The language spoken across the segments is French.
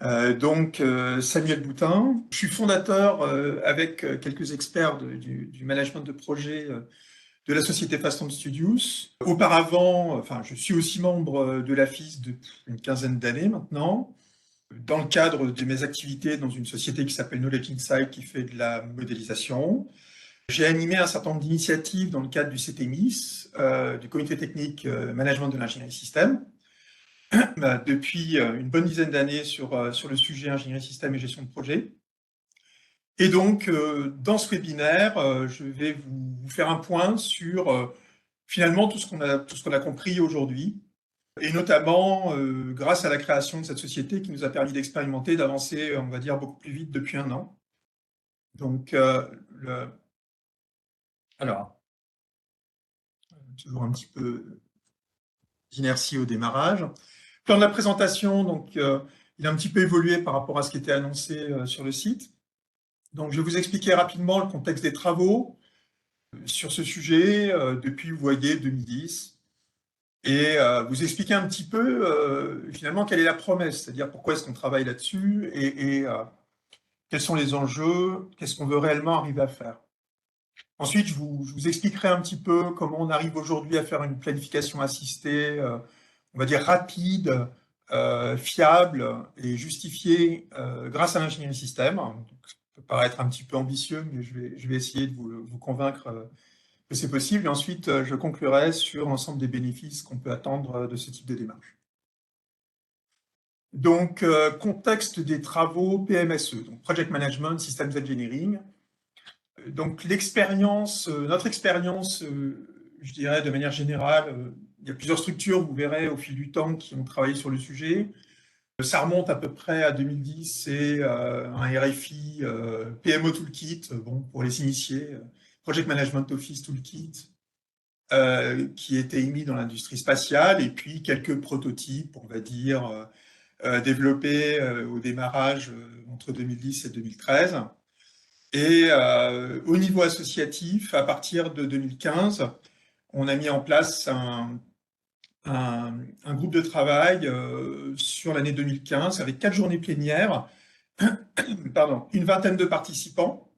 Samuel Boutin. Je suis fondateur avec quelques experts du management de projet de la société Fast Studios. Auparavant, je suis aussi membre de l'AFIS depuis une quinzaine d'années maintenant, dans le cadre de mes activités dans une société qui s'appelle Knowledge Insight qui fait de la modélisation. J'ai animé un certain nombre d'initiatives dans le cadre du CTMIS, du Comité technique management de l'ingénierie système. Depuis une bonne dizaine d'années sur le sujet ingénierie système et gestion de projet. Et donc, dans ce webinaire, je vais vous faire un point sur finalement tout ce qu'on a compris aujourd'hui, et notamment grâce à la création de cette société qui nous a permis d'expérimenter, d'avancer, on va dire, beaucoup plus vite depuis un an. Donc, alors, toujours un petit peu d'inertie au démarrage. Plan de la présentation, donc, il a un petit peu évolué par rapport à ce qui était annoncé sur le site. Donc, je vais vous expliquer rapidement le contexte des travaux sur ce sujet depuis, vous voyez, 2010, et vous expliquer un petit peu, finalement, quelle est la promesse, c'est-à-dire pourquoi est-ce qu'on travaille là-dessus et quels sont les enjeux, qu'est-ce qu'on veut réellement arriver à faire. Ensuite, je vous expliquerai un petit peu comment on arrive aujourd'hui à faire une planification assistée, on va dire rapide, fiable et justifiée grâce à l'ingénierie système. Donc, ça peut paraître un petit peu ambitieux, mais je vais essayer de vous convaincre que c'est possible. Et ensuite, je conclurai sur l'ensemble des bénéfices qu'on peut attendre de ce type de démarche. Donc, contexte des travaux PMSE, donc Project Management Systems Engineering. Donc, notre expérience, je dirais de manière générale, il y a plusieurs structures, vous verrez, au fil du temps, qui ont travaillé sur le sujet. Ça remonte à peu près à 2010, c'est un RFI PMO Toolkit, bon, pour les initiés, Project Management Office Toolkit, qui était émis dans l'industrie spatiale, et puis quelques prototypes, on va dire, développés au démarrage entre 2010 et 2013. Et au niveau associatif, à partir de 2015, on a mis en place un groupe de travail sur l'année 2015 avec 4 journées plénières, pardon, une vingtaine de participants,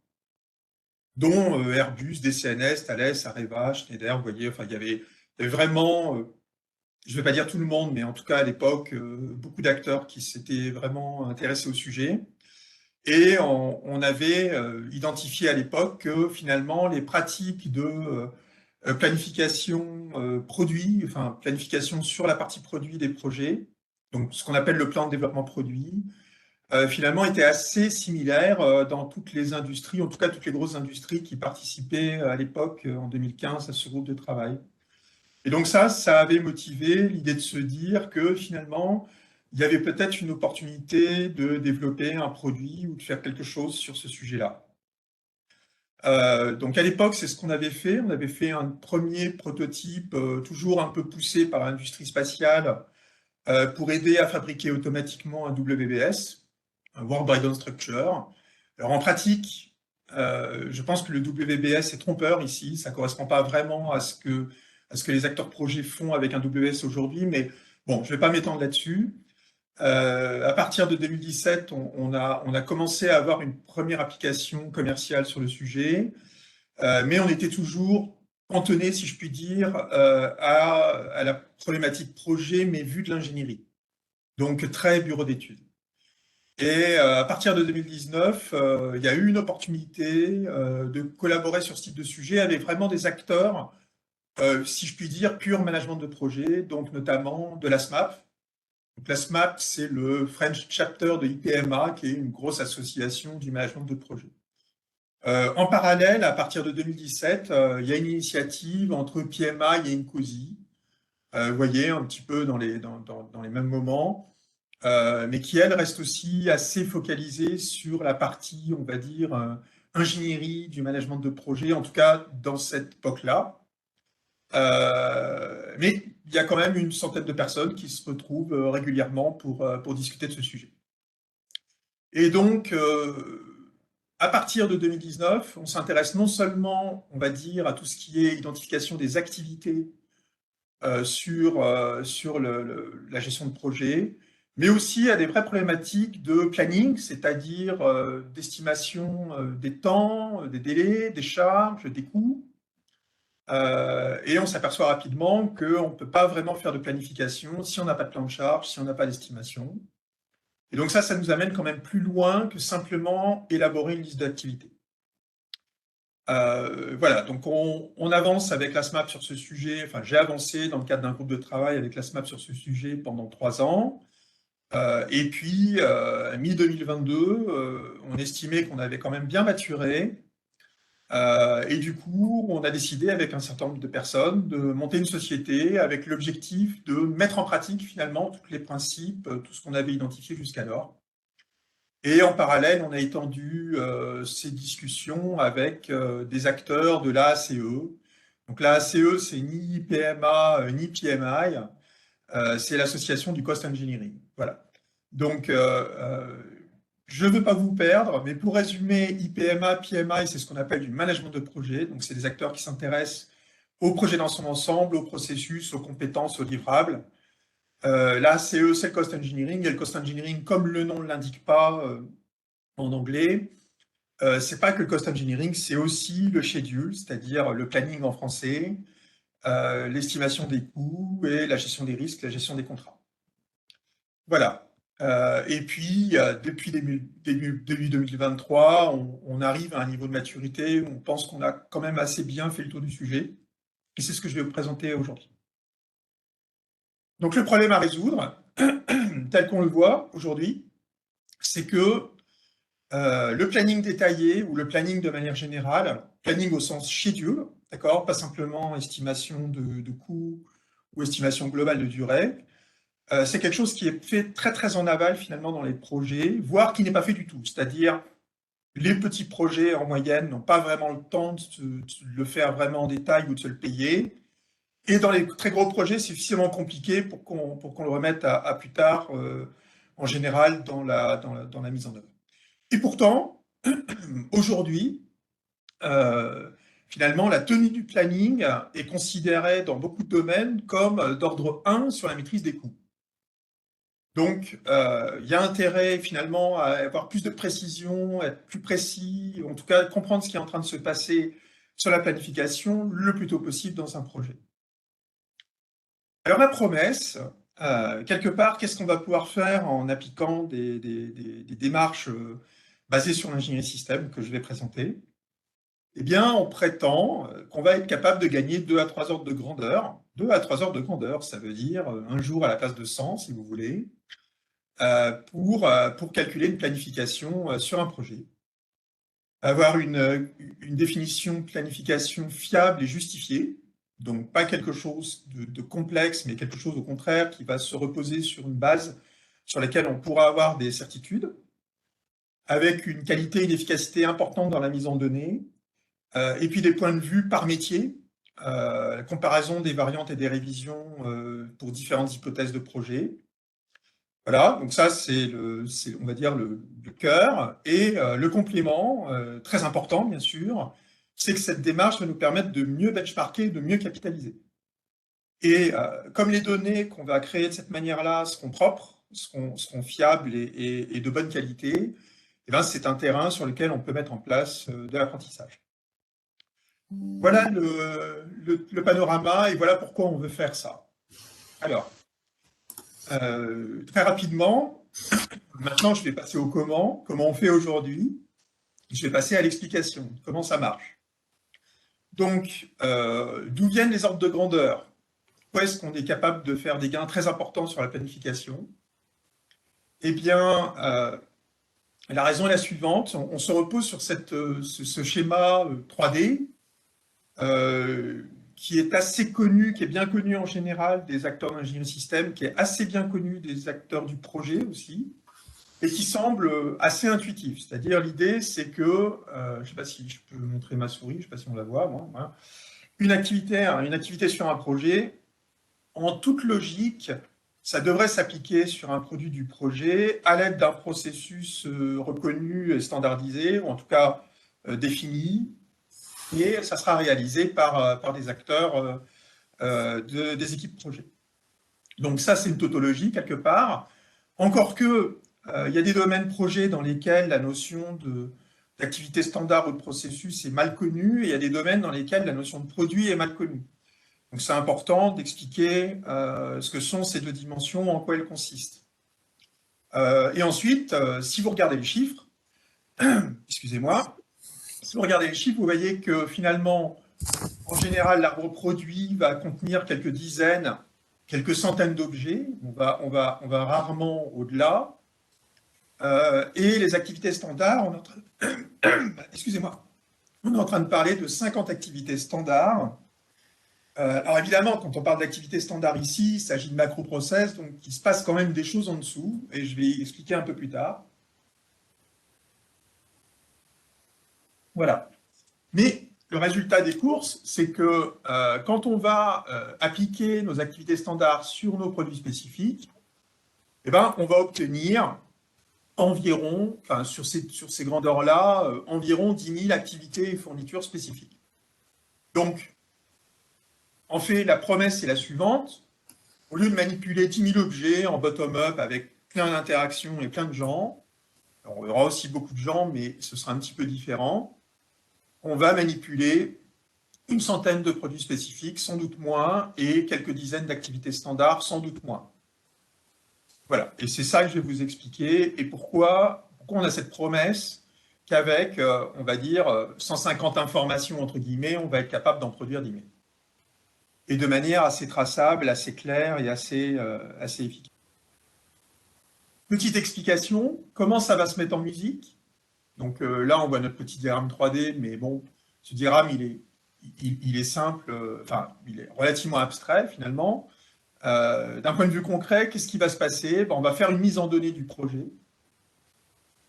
dont Airbus, DCNS, Thales, Areva, Schneider, vous voyez, enfin, il y avait vraiment, je ne vais pas dire tout le monde, mais en tout cas à l'époque, beaucoup d'acteurs qui s'étaient vraiment intéressés au sujet. Et on avait identifié à l'époque que finalement les pratiques de planification produit, enfin planification sur la partie produit des projets, donc ce qu'on appelle le plan de développement produit, finalement étaient assez similaires dans toutes les industries, en tout cas toutes les grosses industries qui participaient à l'époque, en 2015, à ce groupe de travail. Et donc ça avait motivé l'idée de se dire que finalement, il y avait peut-être une opportunité de développer un produit ou de faire quelque chose sur ce sujet-là. Donc à l'époque, c'est ce qu'on avait fait. On avait fait un premier prototype, toujours un peu poussé par l'industrie spatiale, pour aider à fabriquer automatiquement un WBS, un World Breakdown Structure. Alors en pratique, je pense que le WBS est trompeur ici. Ça ne correspond pas vraiment à ce que les acteurs projets font avec un WBS aujourd'hui, mais bon, je ne vais pas m'étendre là-dessus. À partir de 2017, on a commencé à avoir une première application commerciale sur le sujet, mais on était toujours cantonné, si je puis dire, à la problématique projet, mais vue de l'ingénierie. Donc très bureau d'études. Et à partir de 2019, il y a eu une opportunité de collaborer sur ce type de sujet avec vraiment des acteurs, si je puis dire, pur management de projet, donc notamment de la SMAP. Donc, la SMAP, c'est le French chapter de IPMA, qui est une grosse association du management de projet. En parallèle, à partir de 2017, il y a une initiative entre PMI et Incosi, vous voyez, un petit peu dans les mêmes moments, mais qui, elle, reste aussi assez focalisée sur la partie, on va dire, ingénierie du management de projet, en tout cas dans cette époque-là. Mais il y a quand même une centaine de personnes qui se retrouvent régulièrement pour discuter de ce sujet. Et donc, à partir de 2019, on s'intéresse non seulement, on va dire, à tout ce qui est identification des activités sur la gestion de projet, mais aussi à des vraies problématiques de planning, c'est-à-dire d'estimation des temps, des délais, des charges, des coûts. Et on s'aperçoit rapidement qu'on ne peut pas vraiment faire de planification si on n'a pas de plan de charge, si on n'a pas d'estimation. Et donc ça nous amène quand même plus loin que simplement élaborer une liste d'activités. Voilà, donc on avance avec la SMAP sur ce sujet, enfin j'ai avancé dans le cadre d'un groupe de travail avec la SMAP sur ce sujet pendant 3 ans. Et puis, mi-2022, on estimait qu'on avait quand même bien maturé. Et du coup, on a décidé avec un certain nombre de personnes de monter une société avec l'objectif de mettre en pratique finalement tous les principes, tout ce qu'on avait identifié jusqu'alors. Et en parallèle, on a étendu ces discussions avec des acteurs de l'AACE. Donc l'AACE, c'est ni PMA ni PMI, c'est l'association du cost engineering. Voilà. Donc, je ne veux pas vous perdre, mais pour résumer, IPMA, PMI, c'est ce qu'on appelle du management de projet. Donc, c'est des acteurs qui s'intéressent au projet dans son ensemble, au processus, aux compétences, aux livrables. Là, c'est le cost engineering. Et le cost engineering, comme le nom ne l'indique pas en anglais, c'est pas que le cost engineering, c'est aussi le schedule, c'est-à-dire le planning en français, l'estimation des coûts et la gestion des risques, la gestion des contrats. Voilà. Et puis, depuis début 2023, on arrive à un niveau de maturité où on pense qu'on a quand même assez bien fait le tour du sujet. Et c'est ce que je vais vous présenter aujourd'hui. Donc, le problème à résoudre, tel qu'on le voit aujourd'hui, c'est que le planning détaillé ou le planning de manière générale, planning au sens schedule, d'accord, pas simplement estimation de coût ou estimation globale de durée, c'est quelque chose qui est fait très très en aval finalement dans les projets, voire qui n'est pas fait du tout. C'est-à-dire les petits projets en moyenne n'ont pas vraiment le temps de le faire vraiment en détail ou de se le payer. Et dans les très gros projets, c'est suffisamment compliqué pour qu'on le remette à plus tard, en général, dans la mise en œuvre. Et pourtant, aujourd'hui, finalement, la tenue du planning est considérée dans beaucoup de domaines comme d'ordre 1 sur la maîtrise des coûts. Donc, il y a intérêt finalement à avoir plus de précision, être plus précis, en tout cas comprendre ce qui est en train de se passer sur la planification le plus tôt possible dans un projet. Alors la promesse, quelque part, qu'est-ce qu'on va pouvoir faire en appliquant des démarches basées sur l'ingénierie système que je vais présenter? Eh bien, on prétend qu'on va être capable de gagner 2 à 3 ordres de grandeur. 2 à 3 ordres de grandeur, ça veut dire un jour à la place de 100, si vous voulez, pour calculer une planification sur un projet. Avoir une définition de planification fiable et justifiée, donc pas quelque chose de complexe, mais quelque chose au contraire qui va se reposer sur une base sur laquelle on pourra avoir des certitudes, avec une qualité et une efficacité importante dans la mise en données, et puis des points de vue par métier, la comparaison des variantes et des révisions pour différentes hypothèses de projet. Voilà, donc ça c'est on va dire le cœur. Et le complément, très important bien sûr, c'est que cette démarche va nous permettre de mieux benchmarker, de mieux capitaliser. Et comme les données qu'on va créer de cette manière-là seront propres, seront fiables et de bonne qualité, eh ben, c'est un terrain sur lequel on peut mettre en place de l'apprentissage. Voilà le panorama et voilà pourquoi on veut faire ça. Alors, très rapidement, maintenant je vais passer au comment on fait aujourd'hui. Je vais passer à l'explication, comment ça marche. Donc, d'où viennent les ordres de grandeur? Pourquoi est-ce qu'on est capable de faire des gains très importants sur la planification? Eh bien, la raison est la suivante. On se repose sur ce schéma 3D qui est assez connu, qui est bien connu en général des acteurs d'ingénierie système, qui est assez bien connu des acteurs du projet aussi, et qui semble assez intuitif. C'est-à-dire, l'idée, c'est que, je ne sais pas si je peux montrer ma souris, je ne sais pas si on la voit, moi, voilà. Une activité sur un projet, en toute logique, ça devrait s'appliquer sur un produit du projet à l'aide d'un processus reconnu et standardisé, ou en tout cas défini, et ça sera réalisé par des acteurs des équipes projet. Donc ça, c'est une tautologie quelque part. Encore que, il y a des domaines projets dans lesquels la notion d'activité standard ou de processus est mal connue, et il y a des domaines dans lesquels la notion de produit est mal connue. Donc c'est important d'expliquer ce que sont ces deux dimensions, en quoi elles consistent. Et ensuite, si vous regardez les chiffres, excusez-moi, si vous regardez les chiffres, vous voyez que finalement, en général, l'arbre produit va contenir quelques dizaines, quelques centaines d'objets. On va rarement au-delà. Et les activités standards, excusez-moi, on est en train de parler de 50 activités standards. Alors évidemment, quand on parle d'activités standards ici, il s'agit de macro-process, donc il se passe quand même des choses en dessous, et je vais expliquer un peu plus tard. Voilà. Mais le résultat des courses, c'est que quand on va appliquer nos activités standards sur nos produits spécifiques, eh ben, on va obtenir environ, enfin, sur ces grandeurs-là, environ 10 000 activités et fournitures spécifiques. Donc, en fait, la promesse est la suivante. Au lieu de manipuler 10 000 objets en bottom-up avec plein d'interactions et plein de gens, alors il y aura aussi beaucoup de gens, mais ce sera un petit peu différent, on va manipuler une centaine de produits spécifiques, sans doute moins, et quelques dizaines d'activités standards, sans doute moins. Voilà, et c'est ça que je vais vous expliquer, et pourquoi on a cette promesse qu'avec, on va dire, 150 informations, entre guillemets, on va être capable d'en produire 10 000. Et de manière assez traçable, assez claire et assez efficace. Petite explication, comment ça va se mettre en musique? Donc là, on voit notre petit diagramme 3D, mais bon, ce diagramme, il est simple, enfin, il est relativement abstrait, finalement. D'un point de vue concret, qu'est-ce qui va se passer? On va faire une mise en données du projet.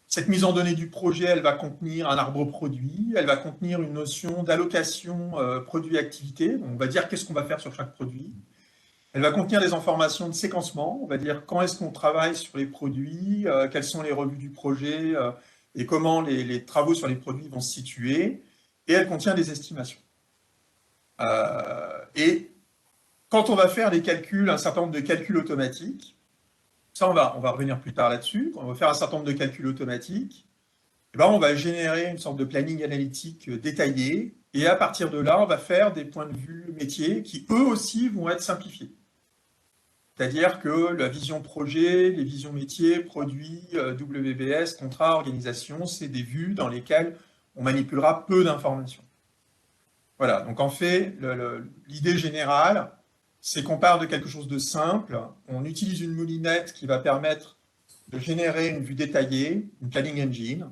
Cette mise en données du projet, elle va contenir un arbre produit, elle va contenir une notion d'allocation produit-activité. On va dire qu'est-ce qu'on va faire sur chaque produit. Elle va contenir des informations de séquencement. On va dire quand est-ce qu'on travaille sur les produits, quelles sont les revues du projet et comment les travaux sur les produits vont se situer. Et elle contient des estimations. Et quand on va faire des calculs, un certain nombre de calculs automatiques, ça, on va revenir plus tard là-dessus. Quand on va faire un certain nombre de calculs automatiques, eh ben, on va générer une sorte de planning analytique détaillé. Et à partir de là, on va faire des points de vue métiers qui, eux aussi, vont être simplifiés. C'est-à-dire que la vision projet, les visions métiers, produits, WBS, contrat, organisation, c'est des vues dans lesquelles on manipulera peu d'informations. Voilà, donc en fait, l'idée générale, c'est qu'on part de quelque chose de simple, on utilise une moulinette qui va permettre de générer une vue détaillée, une planning engine,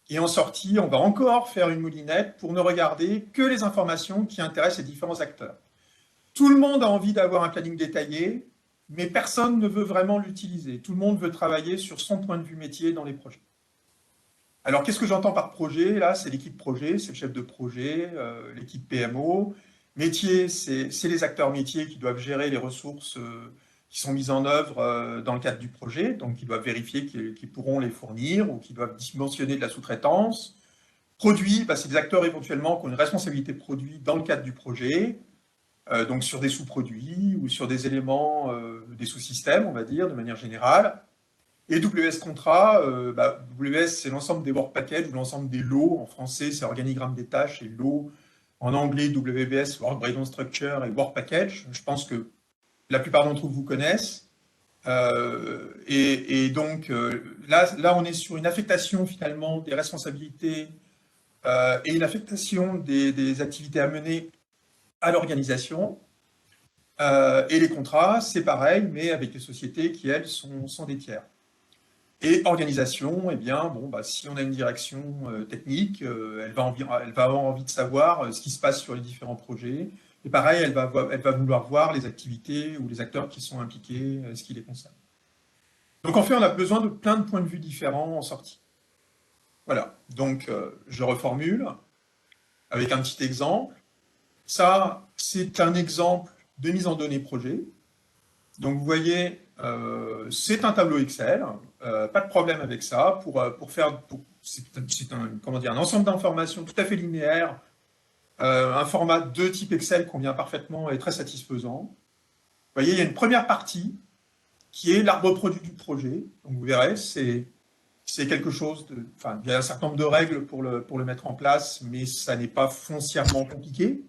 et en sortie, on va encore faire une moulinette pour ne regarder que les informations qui intéressent les différents acteurs. Tout le monde a envie d'avoir un planning détaillé, mais personne ne veut vraiment l'utiliser. Tout le monde veut travailler sur son point de vue métier dans les projets. Alors, qu'est-ce que j'entends par projet? Là, c'est l'équipe projet, c'est le chef de projet, l'équipe PMO. Métier, c'est les acteurs métiers qui doivent gérer les ressources qui sont mises en œuvre dans le cadre du projet, donc qui doivent vérifier qu'ils pourront les fournir ou qui doivent dimensionner de la sous-traitance. Produit, c'est des acteurs éventuellement qui ont une responsabilité produit dans le cadre du projet, donc sur des sous-produits ou sur des éléments, des sous-systèmes, on va dire, de manière générale. Et WS Contrat, WS, c'est l'ensemble des work packages ou l'ensemble des lots. En français, c'est organigramme des tâches et lots. En anglais, WBS, Work Breakdown Structure et Work Package. Je pense que la plupart d'entre vous connaissent. Et donc, là, on est sur une affectation finalement des responsabilités et une affectation des activités à mener à l'organisation. Et les contrats, c'est pareil, mais avec des sociétés qui, elles, sont des tiers. Et organisation, eh bien, si on a une direction technique, elle va avoir envie de savoir ce qui se passe sur les différents projets. Et pareil, elle va vouloir voir les activités ou les acteurs qui sont impliqués, ce qui les concerne. Donc en fait, on a besoin de plein de points de vue différents en sortie. Voilà, donc je reformule avec un petit exemple. Ça, c'est un exemple de mise en données projet. Donc vous voyez, c'est un tableau Excel, pas de problème avec ça, c'est un ensemble d'informations tout à fait linéaire, un format de type Excel convient parfaitement et très satisfaisant. Vous voyez, il y a une première partie qui est l'arbre produit du projet. Donc vous verrez, c'est quelque chose de... Enfin, il y a un certain nombre de règles pour le mettre en place, mais ça n'est pas foncièrement compliqué.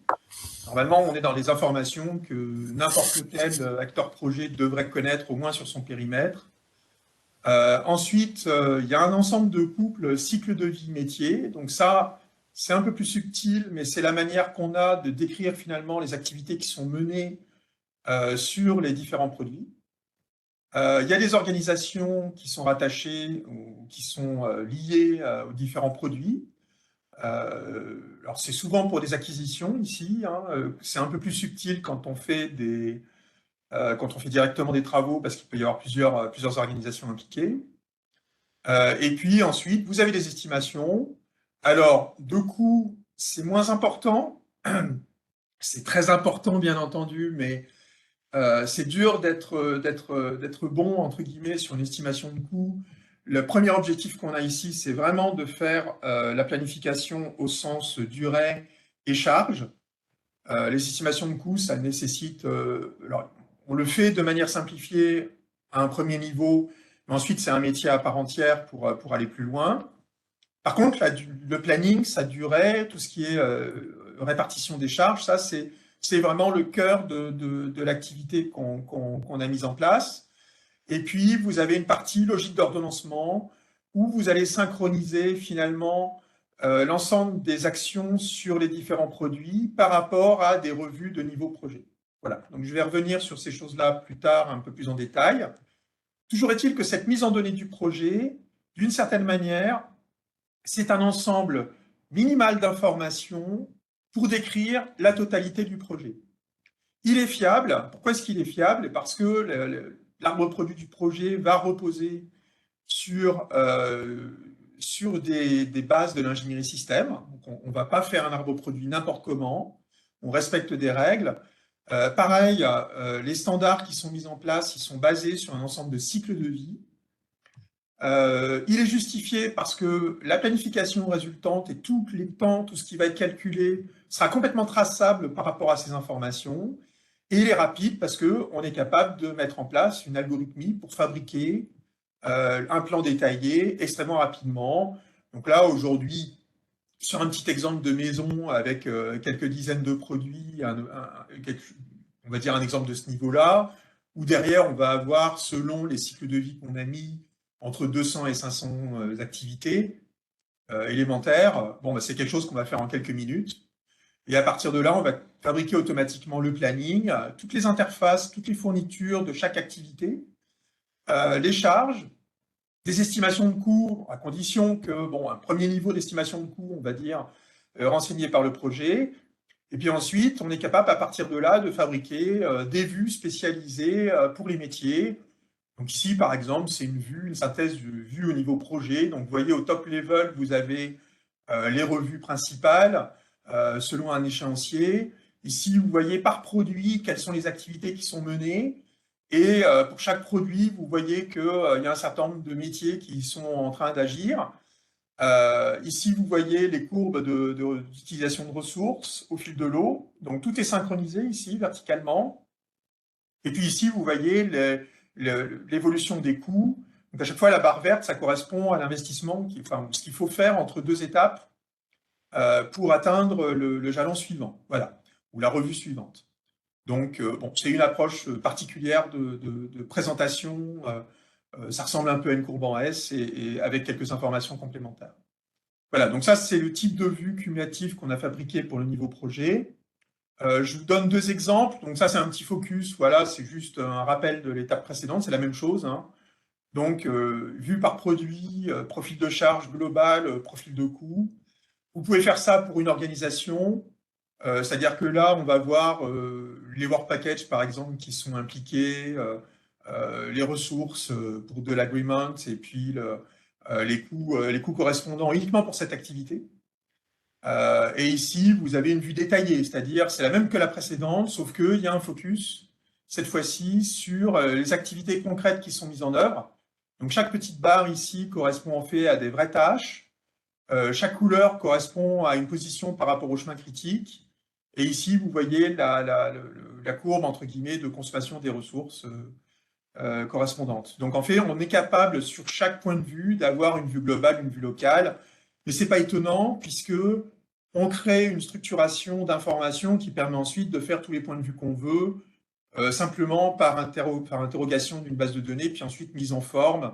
Normalement, on est dans les informations que n'importe quel acteur projet devrait connaître au moins sur son périmètre. Ensuite, il y a un ensemble de couples cycle de vie métier. Donc ça, c'est un peu plus subtil, mais c'est la manière qu'on a de décrire finalement les activités qui sont menées sur les différents produits. Il y a des organisations qui sont rattachées ou qui sont liées aux différents produits. Alors c'est souvent pour des acquisitions ici, hein, c'est un peu plus subtil quand on fait directement des travaux parce qu'il peut y avoir plusieurs organisations impliquées. Et puis ensuite, vous avez des estimations. Alors, de coût, c'est moins important. C'est très important, bien entendu, mais c'est dur d'être bon, entre guillemets, sur une estimation de coût. Le premier objectif qu'on a ici, c'est vraiment de faire la planification au sens durée et charge. Les estimations de coûts, ça nécessite... alors, on le fait de manière simplifiée à un premier niveau, mais ensuite c'est un métier à part entière pour aller plus loin. Par contre, le planning, sa durée, tout ce qui est répartition des charges, ça c'est vraiment le cœur de l'activité qu'on a mise en place. Et puis, vous avez une partie logique d'ordonnancement où vous allez synchroniser finalement l'ensemble des actions sur les différents produits par rapport à des revues de niveau projet. Voilà, donc je vais revenir sur ces choses-là plus tard, un peu plus en détail. Toujours est-il que cette mise en données du projet, d'une certaine manière, c'est un ensemble minimal d'informations pour décrire la totalité du projet. Il est fiable. Pourquoi est-ce qu'il est fiable? Parce que l'arbre produit du projet va reposer sur des bases de l'ingénierie système. Donc on ne va pas faire un arbre produit n'importe comment. On respecte des règles. Pareil, les standards qui sont mis en place, ils sont basés sur un ensemble de cycles de vie. Il est justifié parce que la planification résultante et tous les temps, tout ce qui va être calculé, sera complètement traçable par rapport à ces informations. Et il est rapide parce qu'on est capable de mettre en place une algorithmie pour fabriquer un plan détaillé extrêmement rapidement. Donc là, aujourd'hui, sur un petit exemple de maison avec quelques dizaines de produits, on va dire un exemple de ce niveau-là, où derrière, on va avoir, selon les cycles de vie qu'on a mis, entre 200 et 500 activités élémentaires. Bon, bah, c'est quelque chose qu'on va faire en quelques minutes. Et à partir de là, on va fabriquer automatiquement le planning, toutes les interfaces, toutes les fournitures de chaque activité, les charges, des estimations de coûts, à condition que, bon, un premier niveau d'estimation de coûts, on va dire, renseigné par le projet. Et puis ensuite, on est capable, à partir de là, de fabriquer des vues spécialisées pour les métiers. Donc ici, par exemple, c'est une synthèse de vue au niveau projet. Donc vous voyez, au top level, vous avez les revues principales selon un échéancier. Ici, vous voyez par produit quelles sont les activités qui sont menées. Et pour chaque produit, vous voyez qu'il y a un certain nombre de métiers qui sont en train d'agir. Ici, vous voyez les courbes d'utilisation de ressources au fil de l'eau. Donc tout est synchronisé ici, verticalement. Et puis ici, vous voyez l'évolution des coûts. Donc à chaque fois, la barre verte, ça correspond à l'investissement, enfin, ce qu'il faut faire entre deux étapes pour atteindre le jalon suivant, voilà, ou la revue suivante. Donc, bon, c'est une approche particulière de présentation. Ça ressemble un peu à une courbe en S et avec quelques informations complémentaires. Voilà, donc ça, c'est le type de vue cumulative qu'on a fabriqué pour le niveau projet. Je vous donne deux exemples. Donc ça, c'est un petit focus. Voilà, c'est juste un rappel de l'étape précédente. C'est la même chose, hein. Donc, vue par produit, profil de charge global, profil de coût. Vous pouvez faire ça pour une organisation. C'est-à-dire que là, on va voir les work packages, par exemple, qui sont impliqués, les ressources pour de l'agreement et puis les coûts correspondants uniquement pour cette activité. Et ici, vous avez une vue détaillée, c'est-à-dire c'est la même que la précédente, sauf qu'il y a un focus, cette fois-ci, sur les activités concrètes qui sont mises en œuvre. Donc chaque petite barre ici correspond en fait à des vraies tâches. Chaque couleur correspond à une position par rapport au chemin critique. Et ici, vous voyez la courbe, entre guillemets, de consommation des ressources correspondantes. Donc en fait, on est capable sur chaque point de vue d'avoir une vue globale, une vue locale, mais c'est pas étonnant puisque on crée une structuration d'informations qui permet ensuite de faire tous les points de vue qu'on veut, simplement par interrogation d'une base de données, puis ensuite mise en forme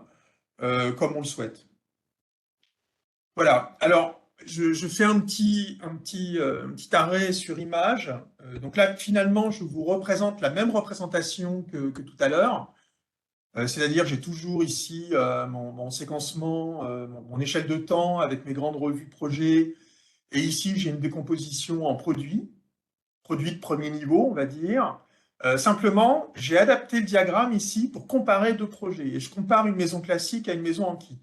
comme on le souhaite. Voilà, alors je fais un petit arrêt sur image. Donc là, finalement, je vous représente la même représentation que tout à l'heure. C'est-à-dire, j'ai toujours ici mon séquencement, mon échelle de temps avec mes grandes revues de projets. Et ici, j'ai une décomposition en produits de premier niveau, on va dire. Simplement, j'ai adapté le diagramme ici pour comparer deux projets. Et je compare une maison classique à une maison en kit.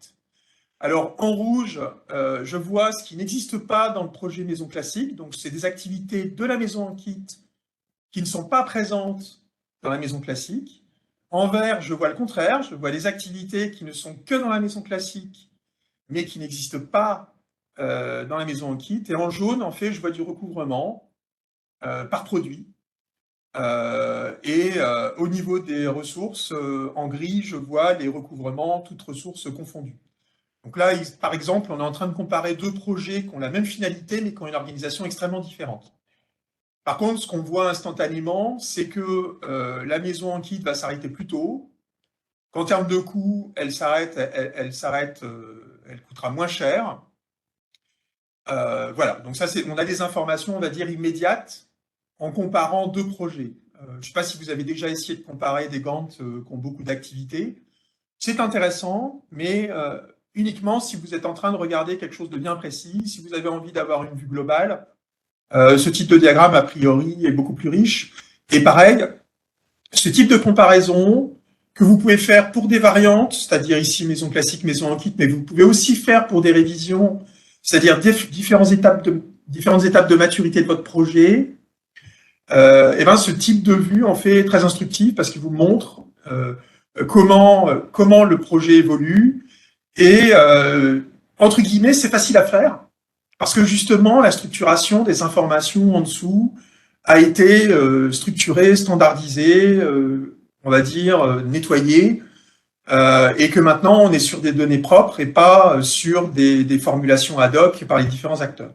Alors, en rouge, je vois ce qui n'existe pas dans le projet maison classique. Donc, c'est des activités de la maison en kit qui ne sont pas présentes dans la maison classique. En vert, je vois le contraire. Je vois les activités qui ne sont que dans la maison classique, mais qui n'existent pas dans la maison en kit. Et en jaune, en fait, je vois du recouvrement par produit. Au niveau des ressources, en gris, je vois les recouvrements, toutes ressources confondues. Donc là, par exemple, on est en train de comparer deux projets qui ont la même finalité, mais qui ont une organisation extrêmement différente. Par contre, ce qu'on voit instantanément, c'est que la maison en kit va s'arrêter plus tôt, qu'en termes de coût, elle coûtera moins cher. Voilà, donc ça, on a des informations, on va dire, immédiates en comparant deux projets. Je ne sais pas si vous avez déjà essayé de comparer des Gantt qui ont beaucoup d'activités. C'est intéressant, mais uniquement si vous êtes en train de regarder quelque chose de bien précis, si vous avez envie d'avoir une vue globale. Ce type de diagramme, a priori, est beaucoup plus riche. Et pareil, ce type de comparaison que vous pouvez faire pour des variantes, c'est-à-dire ici maison classique, maison en kit, mais vous pouvez aussi faire pour des révisions, c'est-à-dire différentes étapes de maturité de votre projet. Et ben, ce type de vue en fait est très instructif parce qu'il vous montre comment le projet évolue et entre guillemets, c'est facile à faire parce que justement, la structuration des informations en dessous a été structurée, standardisée, on va dire nettoyée, et que maintenant on est sur des données propres et pas sur des formulations ad hoc par les différents acteurs.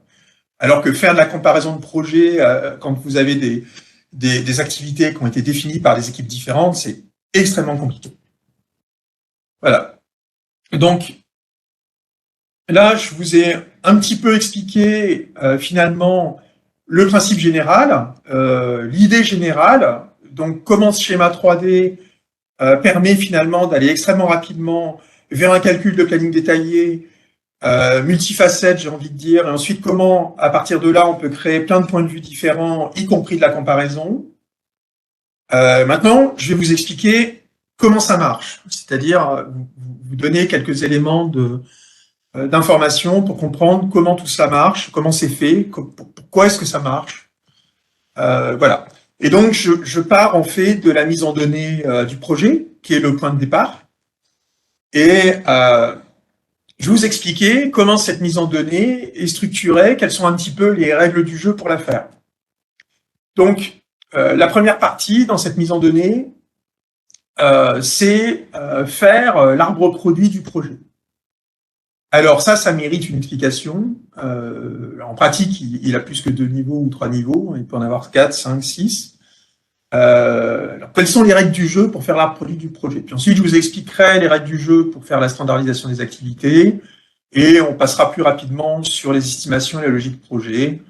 Alors que faire de la comparaison de projet quand vous avez des activités qui ont été définies par des équipes différentes, c'est extrêmement compliqué. Voilà. Donc, là, je vous ai un petit peu expliqué finalement le principe général, l'idée générale, donc comment ce schéma 3D permet finalement d'aller extrêmement rapidement vers un calcul de planning détaillé, multifacette, j'ai envie de dire, et ensuite comment, à partir de là, on peut créer plein de points de vue différents, y compris de la comparaison. Maintenant, je vais vous expliquer comment ça marche, c'est-à-dire vous donner quelques éléments d'information pour comprendre comment tout ça marche, comment c'est fait, pourquoi est-ce que ça marche. Voilà. Et donc, je pars en fait de la mise en données du projet, qui est le point de départ, et je vais vous expliquer comment cette mise en données est structurée, quelles sont un petit peu les règles du jeu pour la faire. Donc, la première partie dans cette mise en données, c'est faire l'arbre produit du projet. Alors ça mérite une explication. En pratique, il a plus que 2 niveaux ou 3 niveaux. Il peut en avoir 4, 5, 6. Alors, quelles sont les règles du jeu pour faire l'arbre produit du projet? Puis ensuite, je vous expliquerai les règles du jeu pour faire la standardisation des activités. Et on passera plus rapidement sur les estimations et la logique de projet,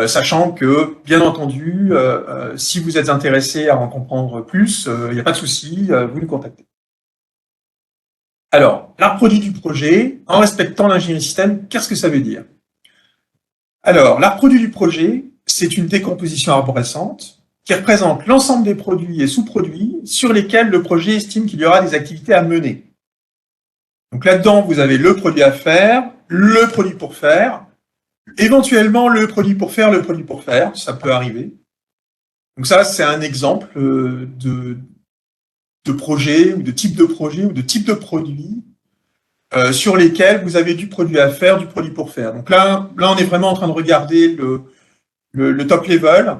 sachant que, bien entendu, si vous êtes intéressé à en comprendre plus, il n'y a pas de souci, vous nous contactez. Alors, l'arbre produit du projet, en respectant l'ingénierie système, qu'est-ce que ça veut dire? Alors, l'arbre produit du projet, c'est une décomposition arborescente qui représente l'ensemble des produits et sous-produits sur lesquels le projet estime qu'il y aura des activités à mener. Donc là-dedans, vous avez le produit à faire, le produit pour faire, éventuellement le produit pour faire, ça peut arriver. Donc ça, c'est un exemple de projet, ou de type de projet, ou de type de produit sur lesquels vous avez du produit à faire, du produit pour faire. Donc là, on est vraiment en train de regarder le top level,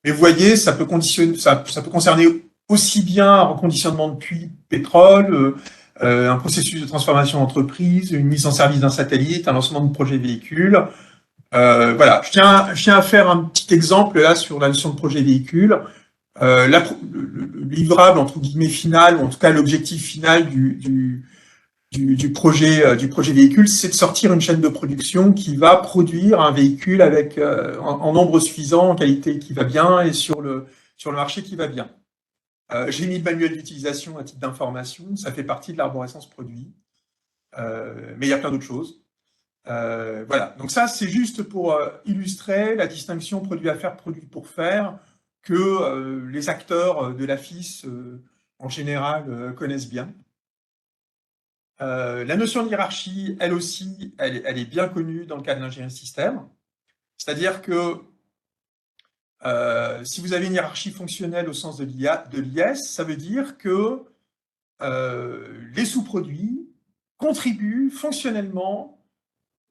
mais vous voyez, ça peut concerner aussi bien un reconditionnement de puits pétrole, un processus de transformation d'entreprise, une mise en service d'un satellite, un lancement de projet véhicule. Voilà, je tiens à faire un petit exemple là sur la notion de projet véhicule. Le livrable entre guillemets final, ou en tout cas l'objectif final du projet véhicule, c'est de sortir une chaîne de production qui va produire un véhicule avec en nombre suffisant, en qualité qui va bien et sur le marché qui va bien. J'ai mis le manuel d'utilisation à titre d'information, ça fait partie de l'arborescence produit, mais il y a plein d'autres choses. Voilà, donc ça c'est juste pour illustrer la distinction produit à faire, produit pour faire, que les acteurs de la FIS en général connaissent bien. La notion de hiérarchie, elle aussi, elle est bien connue dans le cadre de l'ingénierie système. C'est-à-dire que si vous avez une hiérarchie fonctionnelle au sens de l'IS, ça veut dire que les sous-produits contribuent fonctionnellement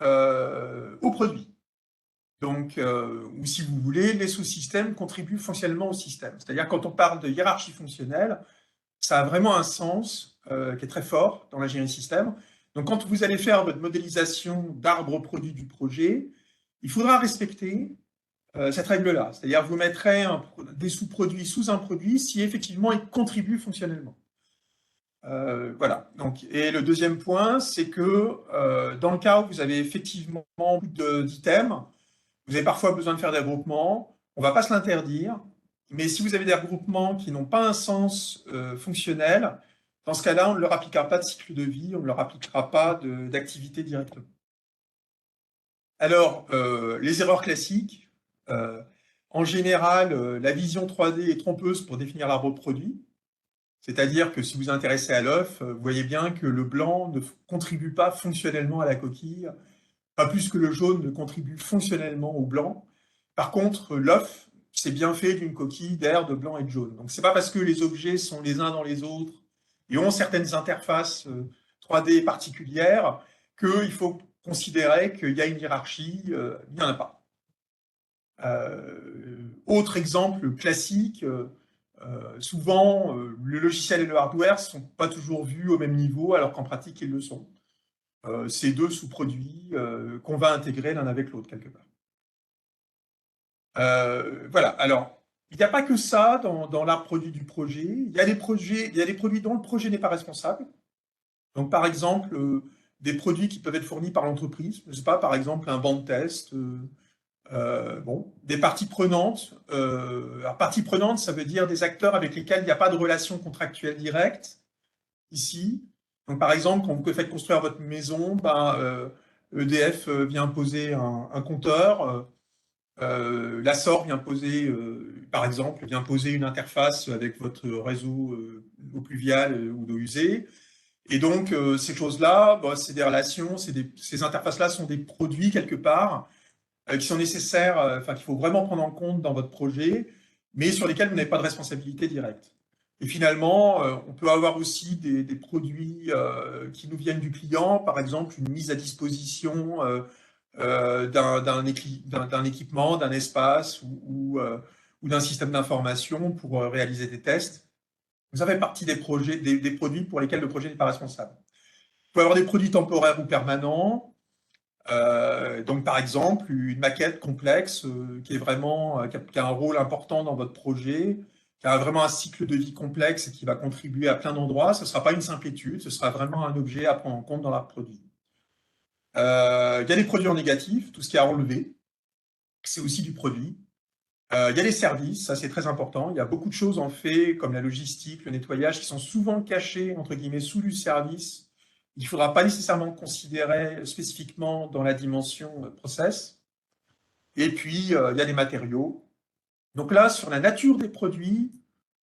au produit. Donc, ou si vous voulez, les sous-systèmes contribuent fonctionnellement au système. C'est-à-dire quand on parle de hiérarchie fonctionnelle, ça a vraiment un sens qui est très fort dans l'ingénierie système. Donc, quand vous allez faire votre modélisation d'arbre produit du projet, il faudra respecter cette règle-là. C'est-à-dire vous mettrez des sous-produits sous un produit si effectivement ils contribuent fonctionnellement. Voilà. Donc, et le deuxième point, c'est que dans le cas où vous avez effectivement beaucoup d'items, vous avez parfois besoin de faire des regroupements. On ne va pas se l'interdire, mais si vous avez des regroupements qui n'ont pas un sens fonctionnel, dans ce cas-là, on ne leur appliquera pas de cycle de vie, on ne leur appliquera pas d'activité directement. Alors, les erreurs classiques. En général, la vision 3D est trompeuse pour définir l'arbre produit. C'est-à-dire que si vous vous intéressez à l'œuf, vous voyez bien que le blanc ne contribue pas fonctionnellement à la coquille, pas plus que le jaune ne contribue fonctionnellement au blanc. Par contre, l'œuf, c'est bien fait d'une coquille d'air de blanc et de jaune. Donc, c'est pas parce que les objets sont les uns dans les autres et ont certaines interfaces 3D particulières qu'il faut considérer qu'il y a une hiérarchie. Il n'y en a pas. Autre exemple classique, souvent le logiciel et le hardware ne sont pas toujours vus au même niveau alors qu'en pratique ils le sont. C'est deux sous-produits qu'on va intégrer l'un avec l'autre quelque part. Voilà, alors il n'y a pas que ça dans l'art produit du projet. Il y a des produits dont le projet n'est pas responsable. Donc par exemple, des produits qui peuvent être fournis par l'entreprise, je ne sais pas, par exemple un banc de test, bon, des parties prenantes. Alors, parties prenantes, ça veut dire des acteurs avec lesquels il n'y a pas de relation contractuelle directe, ici. Donc, par exemple, quand vous faites construire votre maison, ben, EDF vient poser un compteur, l'Assor vient poser, par exemple, vient poser une interface avec votre réseau eau pluviale ou d'eau usée. Et donc, ces choses-là, ben, c'est des relations, ces interfaces-là sont des produits quelque part qui sont nécessaires, enfin qu'il faut vraiment prendre en compte dans votre projet, mais sur lesquels vous n'avez pas de responsabilité directe. Et finalement, on peut avoir aussi des produits qui nous viennent du client, par exemple une mise à disposition d'un équipement, d'un espace ou d'un système d'information pour réaliser des tests. Ça fait partie des projets, des produits pour lesquels le projet n'est pas responsable. Vous pouvez avoir des produits temporaires ou permanents. Donc, par exemple, une maquette complexe qui est vraiment, qui a un rôle important dans votre projet, qui a vraiment un cycle de vie complexe et qui va contribuer à plein d'endroits, ce ne sera pas une simple étude, ce sera vraiment un objet à prendre en compte dans l'art produit. Il y a des produits en négatif, tout ce qui est à enlever, c'est aussi du produit. Il y a les services, ça c'est très important. Il y a beaucoup de choses en fait, comme la logistique, le nettoyage, qui sont souvent cachées, entre guillemets, sous du service. Il ne faudra pas nécessairement considérer spécifiquement dans la dimension process. Et puis, il y a les matériaux. Donc là, sur la nature des produits,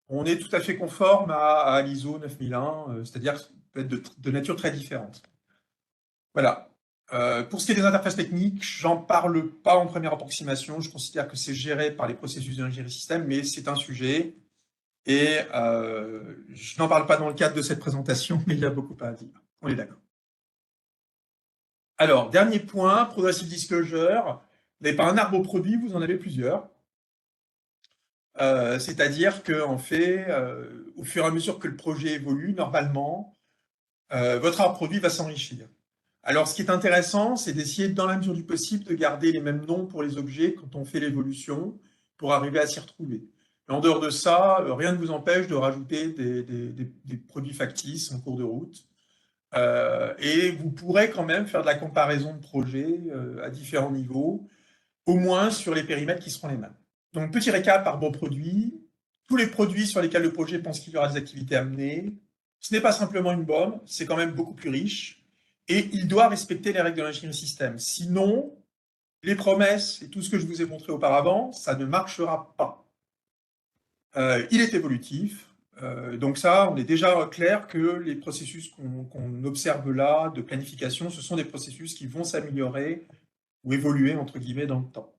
on est tout à fait conforme à l'ISO 9001, c'est-à-dire peut être de nature très différente. Voilà. Pour ce qui est des interfaces techniques, j'en parle pas en première approximation. Je considère que c'est géré par les processus d'ingénierie système, mais c'est un sujet. Et je n'en parle pas dans le cadre de cette présentation, mais il y a beaucoup à dire. On est d'accord. Alors, dernier point, Progressive Disclosure. Vous n'avez pas un arbre produit, vous en avez plusieurs. C'est-à-dire qu'en fait, au fur et à mesure que le projet évolue, normalement, votre arbre produit va s'enrichir. Alors, ce qui est intéressant, c'est d'essayer, dans la mesure du possible, de garder les mêmes noms pour les objets quand on fait l'évolution, pour arriver à s'y retrouver. Mais en dehors de ça, rien ne vous empêche de rajouter des produits factices en cours de route. Et vous pourrez quand même faire de la comparaison de projets à différents niveaux, au moins sur les périmètres qui seront les mêmes. Donc, petit récap par bon produit. Tous les produits sur lesquels le projet pense qu'il y aura des activités amenées. Ce n'est pas simplement une bombe, c'est quand même beaucoup plus riche. Et il doit respecter les règles de l'ingénierie système. Sinon, les promesses et tout ce que je vous ai montré auparavant, ça ne marchera pas. Il est évolutif. Donc ça, on est déjà clair que les processus qu'on observe là de planification, ce sont des processus qui vont s'améliorer ou évoluer, entre guillemets, dans le temps,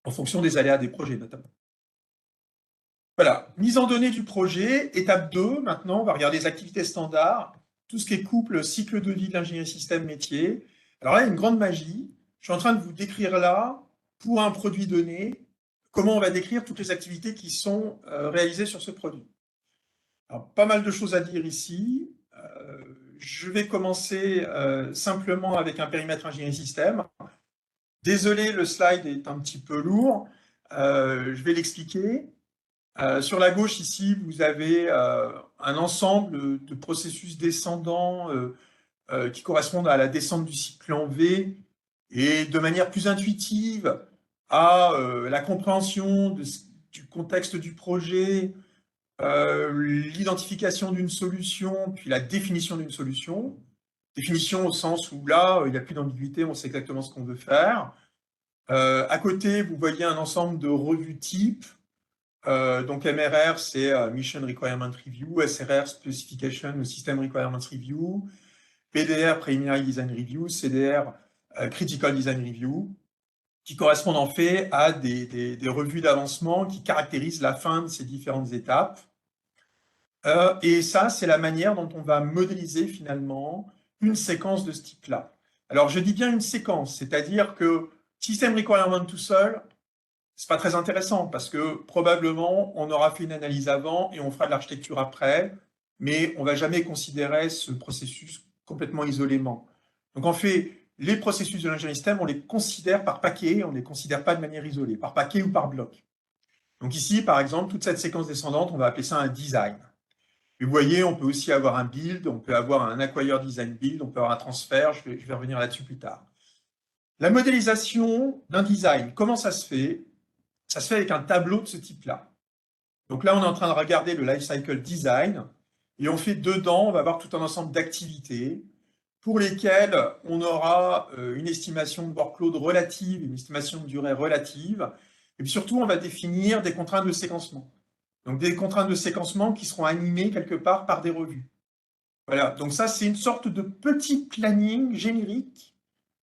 en fonction des aléas des projets notamment. Voilà, mise en données du projet, étape 2, maintenant, on va regarder les activités standards, tout ce qui est couple, cycle de vie de l'ingénierie système métier. Alors là, il y a une grande magie. Je suis en train de vous décrire là, pour un produit donné, comment on va décrire toutes les activités qui sont réalisées sur ce produit. Alors, pas mal de choses à dire ici. Je vais commencer simplement avec un périmètre ingénierie système. Désolé, le slide est un petit peu lourd. Je vais l'expliquer. Sur la gauche, ici, vous avez un ensemble de processus descendants qui correspondent à la descente du cycle en V et de manière plus intuitive à la compréhension du contexte du projet, l'identification d'une solution, puis la définition d'une solution. Définition au sens où là, il n'y a plus d'ambiguïté, on sait exactement ce qu'on veut faire. À côté, vous voyez un ensemble de revues types. Donc MRR, c'est Mission Requirement Review, SRR, Specification System Requirements Review, PDR, Preliminary Design Review, CDR, Critical Design Review, qui correspondent en fait à des revues d'avancement qui caractérisent la fin de ces différentes étapes. Et ça, c'est la manière dont on va modéliser finalement une séquence de ce type-là. Alors, je dis bien une séquence, c'est-à-dire que System Requirement tout seul, c'est pas très intéressant parce que probablement on aura fait une analyse avant et on fera de l'architecture après, mais on va jamais considérer ce processus complètement isolément. Donc en fait, les processus de l'ingénierie système, on les considère par paquet, on ne les considère pas de manière isolée, par paquet ou par bloc. Donc ici, par exemple, toute cette séquence descendante, on va appeler ça un design. Et vous voyez, on peut aussi avoir un build, on peut avoir un acquire design build, on peut avoir un transfert, je vais revenir là-dessus plus tard. La modélisation d'un design, comment ça se fait? Ça se fait avec un tableau de ce type-là. Donc là, on est en train de regarder le lifecycle design et on fait dedans, on va avoir tout un ensemble d'activités pour lesquelles on aura une estimation de workload relative, une estimation de durée relative, et puis surtout, on va définir des contraintes de séquencement. Donc des contraintes de séquencement qui seront animées quelque part par des revues. Voilà, donc ça, c'est une sorte de petit planning générique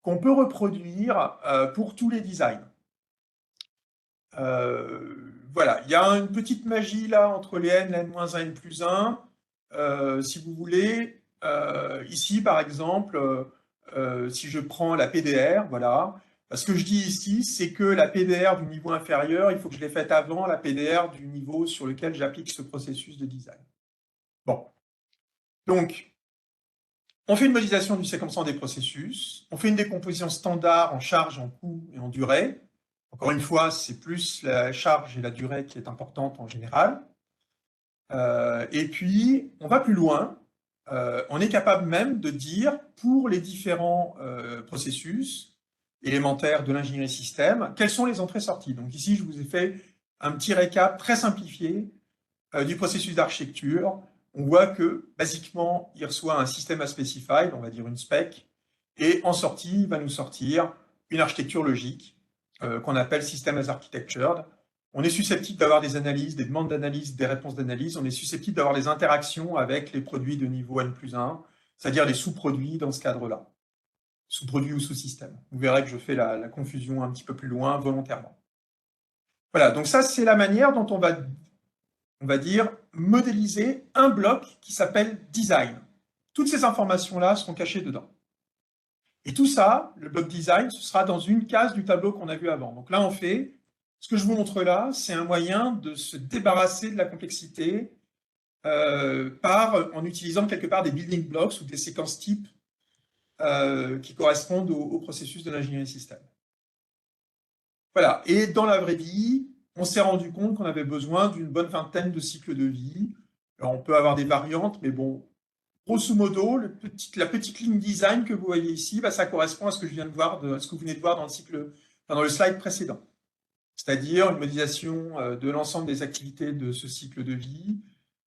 qu'on peut reproduire pour tous les designs. Voilà, il y a une petite magie là entre les n, n-1, n+1, si vous voulez. Ici, par exemple, si je prends la PDR, voilà, ce que je dis ici, c'est que la PDR du niveau inférieur, il faut que je l'ai faite avant la PDR du niveau sur lequel j'applique ce processus de design. Bon, donc, on fait une modélisation du séquencement des processus, on fait une décomposition standard en charge, en coût et en durée. Encore une fois, c'est plus la charge et la durée qui est importante en général. Et puis, on va plus loin. On est capable même de dire, pour les différents processus élémentaires de l'ingénierie système, quelles sont les entrées-sorties. Donc ici, je vous ai fait un petit récap très simplifié du processus d'architecture. On voit que, basiquement, il reçoit un système à specified, on va dire une spec, et en sortie, il va nous sortir une architecture logique qu'on appelle System as Architectured. On est susceptible d'avoir des analyses, des demandes d'analyse, des réponses d'analyse. On est susceptible d'avoir des interactions avec les produits de niveau N+1, c'est-à-dire les sous-produits dans ce cadre-là. Sous-produits ou sous-systèmes. Vous verrez que je fais la confusion un petit peu plus loin volontairement. Voilà, donc ça, c'est la manière dont on va dire, modéliser un bloc qui s'appelle design. Toutes ces informations-là seront cachées dedans. Et tout ça, le bloc design, ce sera dans une case du tableau qu'on a vu avant. Donc là, on fait Ce que je vous montre là, c'est un moyen de se débarrasser de la complexité en utilisant quelque part des building blocks ou des séquences types qui correspondent au processus de l'ingénierie système. Voilà. Et dans la vraie vie, on s'est rendu compte qu'on avait besoin d'une bonne vingtaine de cycles de vie. Alors, on peut avoir des variantes, mais bon, grosso modo, la petite ligne design que vous voyez ici, bah, ça correspond à ce que je viens de voir, à ce que vous venez de voir dans le slide précédent. C'est-à-dire une modélisation de l'ensemble des activités de ce cycle de vie,